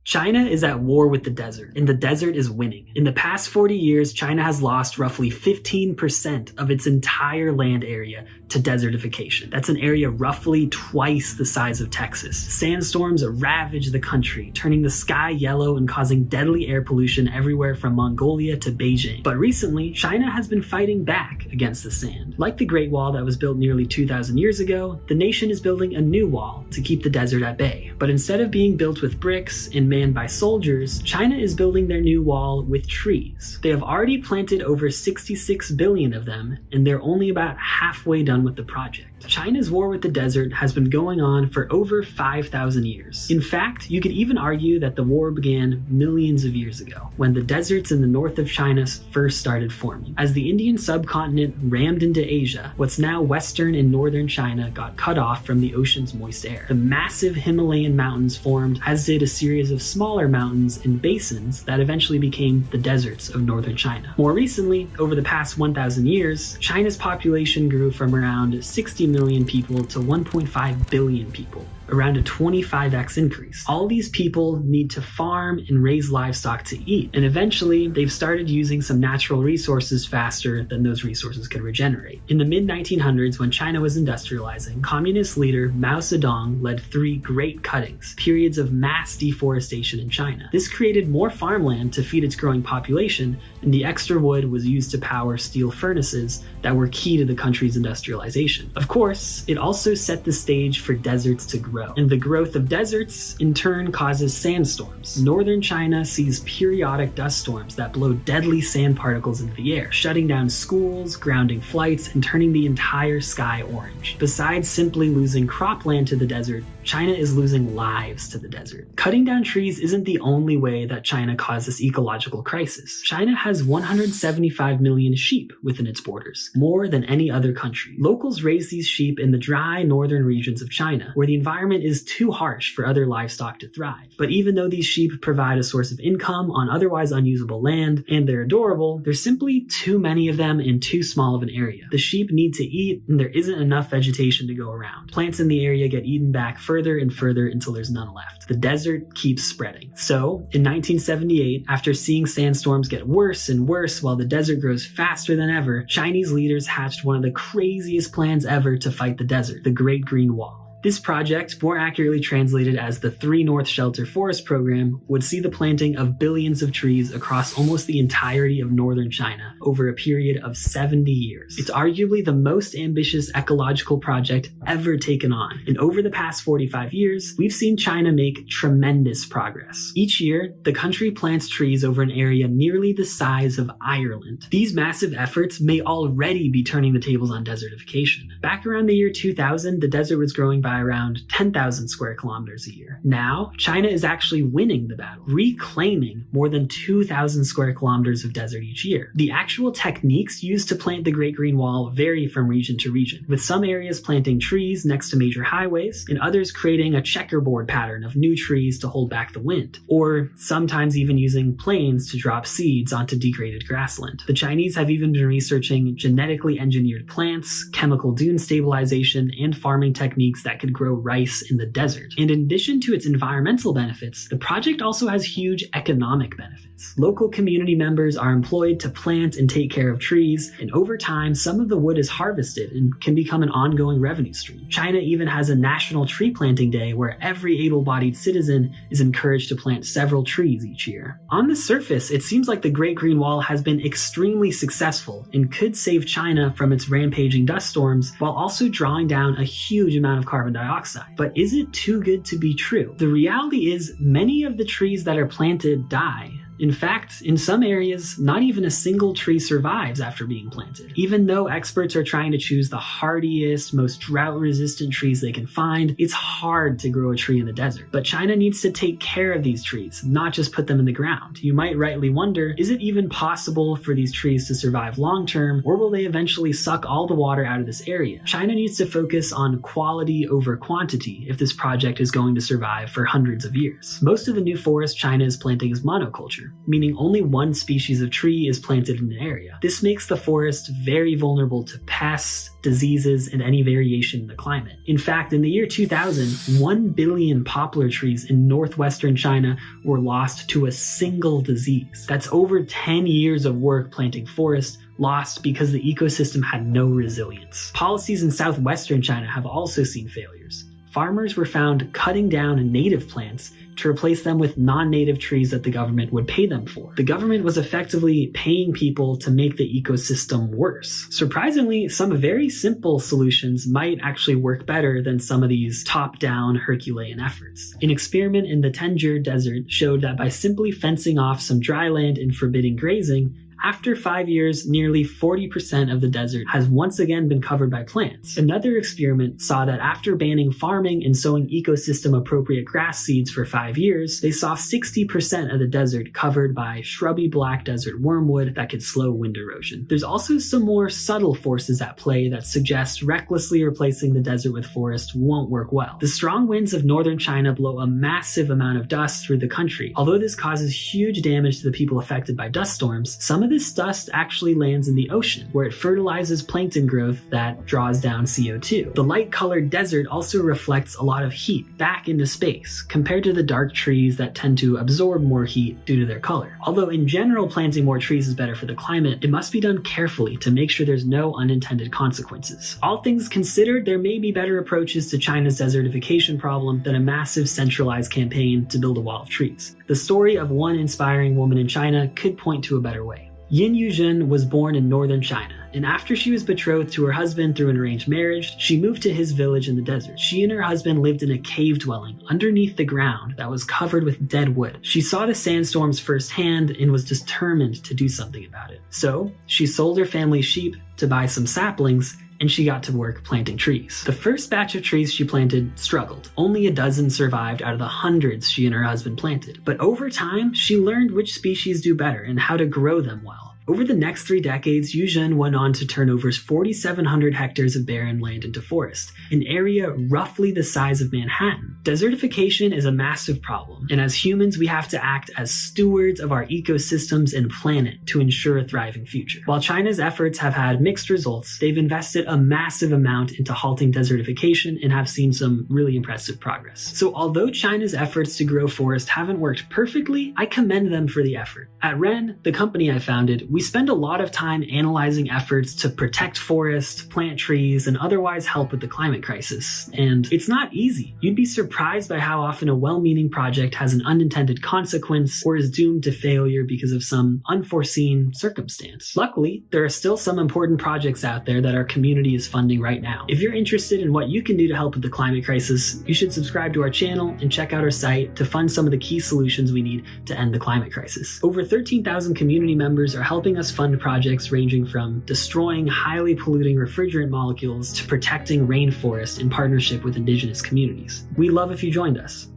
China is at war with the desert, and the desert is winning. In the past 40 years, China has lost roughly 15% of its entire land area to desertification. That's an area roughly twice the size of Texas. Sandstorms ravage the country, turning the sky yellow and causing deadly air pollution everywhere from Mongolia to Beijing. But recently, China has been fighting back against the sand. Like the Great Wall that was built nearly 2,000 years ago, the nation is building a new wall to keep the desert at bay. But instead of being built with bricks and manned by soldiers, China is building their new wall with trees. They have already planted over 66 billion of them, and they're only about halfway done with the project. China's war with the desert has been going on for over 5,000 years. In fact, you could even argue that the war began millions of years ago, when the deserts in the north of China first started forming. As the Indian subcontinent rammed into Asia, what's now western and northern China got cut off from the ocean's moist air. The massive Himalayan mountains formed, as did a series of smaller mountains and basins that eventually became the deserts of northern China. More recently, over the past 1,000 years, China's population grew from around 60 million people to 1.5 billion people, around a 25x increase. All these people need to farm and raise livestock to eat, and eventually they've started using some natural resources faster than those resources could regenerate. In the mid-1900s, when China was industrializing, communist leader Mao Zedong led 3 great cuttings, periods of mass deforestation in China. This created more farmland to feed its growing population, and the extra wood was used to power steel furnaces that were key to the country's industrialization. Of course, it also set the stage for deserts to grow, and the growth of deserts in turn causes sandstorms. Northern China sees periodic dust storms that blow deadly sand particles into the air, shutting down schools, grounding flights, and turning the entire sky orange. Besides simply losing cropland to the desert, China is losing lives to the desert. Cutting down trees isn't the only way that China caused this ecological crisis. China has 175 million sheep within its borders, more than any other country. Locals raise these sheep in the dry northern regions of China, where the environment is too harsh for other livestock to thrive. But even though these sheep provide a source of income on otherwise unusable land, and they're adorable, there's simply too many of them in too small of an area. The sheep need to eat, and there isn't enough vegetation to go around. Plants in the area get eaten back further and further until there's none left. The desert keeps spreading. So, in 1978, after seeing sandstorms get worse and worse while the desert grows faster than ever, Chinese leaders hatched one of the craziest plans ever to fight the desert, the Great Green Wall. This project, more accurately translated as the 3 North Shelter Forest Program, would see the planting of billions of trees across almost the entirety of northern China over a period of 70 years. It's arguably the most ambitious ecological project ever taken on, and over the past 45 years, we've seen China make tremendous progress. Each year, the country plants trees over an area nearly the size of Ireland. These massive efforts may already be turning the tables on desertification. Back around the year 2000, the desert was growing by around 10,000 square kilometers a year. Now, China is actually winning the battle, reclaiming more than 2,000 square kilometers of desert each year. The actual techniques used to plant the Great Green Wall vary from region to region, with some areas planting trees next to major highways, and others creating a checkerboard pattern of new trees to hold back the wind, or sometimes even using planes to drop seeds onto degraded grassland. The Chinese have even been researching genetically engineered plants, chemical dune stabilization, and farming techniques that could grow rice in the desert. And in addition to its environmental benefits, the project also has huge economic benefits. Local community members are employed to plant and take care of trees, and over time, some of the wood is harvested and can become an ongoing revenue stream. China even has a national tree planting day where every able-bodied citizen is encouraged to plant several trees each year. On the surface, it seems like the Great Green Wall has been extremely successful and could save China from its rampaging dust storms while also drawing down a huge amount of carbon dioxide. But is it too good to be true? The reality is many of the trees that are planted die. In fact, in some areas, not even a single tree survives after being planted. Even though experts are trying to choose the hardiest, most drought-resistant trees they can find, it's hard to grow a tree in the desert. But China needs to take care of these trees, not just put them in the ground. You might rightly wonder, is it even possible for these trees to survive long-term, or will they eventually suck all the water out of this area? China needs to focus on quality over quantity if this project is going to survive for hundreds of years. Most of the new forest China is planting is monoculture, monoculture, meaning only one species of tree is planted in an area. This makes the forest very vulnerable to pests, diseases, and any variation in the climate. In fact, in the year 2000, 1 billion poplar trees in northwestern China were lost to a single disease. That's over 10 years of work planting forest lost because the ecosystem had no resilience. Policies in southwestern China have also seen failures. Farmers were found cutting down native plants to replace them with non-native trees that the government would pay them for. The government was effectively paying people to make the ecosystem worse. Surprisingly, some very simple solutions might actually work better than some of these top-down Herculean efforts. An experiment in the Tangier Desert showed that by simply fencing off some dry land and forbidding grazing, after 5 years, nearly 40% of the desert has once again been covered by plants. Another experiment saw that after banning farming and sowing ecosystem-appropriate grass seeds for 5 years, they saw 60% of the desert covered by shrubby black desert wormwood that could slow wind erosion. There's also some more subtle forces at play that suggest recklessly replacing the desert with forest won't work well. The strong winds of northern China blow a massive amount of dust through the country. Although this causes huge damage to the people affected by dust storms, some of this dust actually lands in the ocean, where it fertilizes plankton growth that draws down CO2. The light-colored desert also reflects a lot of heat back into space, compared to the dark trees that tend to absorb more heat due to their color. Although in general planting more trees is better for the climate, it must be done carefully to make sure there's no unintended consequences. All things considered, there may be better approaches to China's desertification problem than a massive centralized campaign to build a wall of trees. The story of one inspiring woman in China could point to a better way. Yin Yuzhen was born in northern China, and after she was betrothed to her husband through an arranged marriage, she moved to his village in the desert. She and her husband lived in a cave dwelling underneath the ground that was covered with dead wood. She saw the sandstorms firsthand and was determined to do something about it. So, she sold her family's sheep to buy some saplings, and she got to work planting trees. The first batch of trees she planted struggled. Only a dozen survived out of the hundreds she and her husband planted. But over time, she learned which species do better and how to grow them well. Over the next 3 decades, Yuzhen went on to turn over 4,700 hectares of barren land into forest, an area roughly the size of Manhattan. Desertification is a massive problem, and as humans, we have to act as stewards of our ecosystems and planet to ensure a thriving future. While China's efforts have had mixed results, they've invested a massive amount into halting desertification and have seen some really impressive progress. So although China's efforts to grow forest haven't worked perfectly, I commend them for the effort. At Ren, the company I founded, we spend a lot of time analyzing efforts to protect forests, plant trees, and otherwise help with the climate crisis. And it's not easy. You'd be surprised by how often a well-meaning project has an unintended consequence or is doomed to failure because of some unforeseen circumstance. Luckily, there are still some important projects out there that our community is funding right now. If you're interested in what you can do to help with the climate crisis, you should subscribe to our channel and check out our site to fund some of the key solutions we need to end the climate crisis. Over 13,000 community members are helping us fund projects ranging from destroying highly polluting refrigerant molecules to protecting rainforests in partnership with indigenous communities. We'd love if you joined us.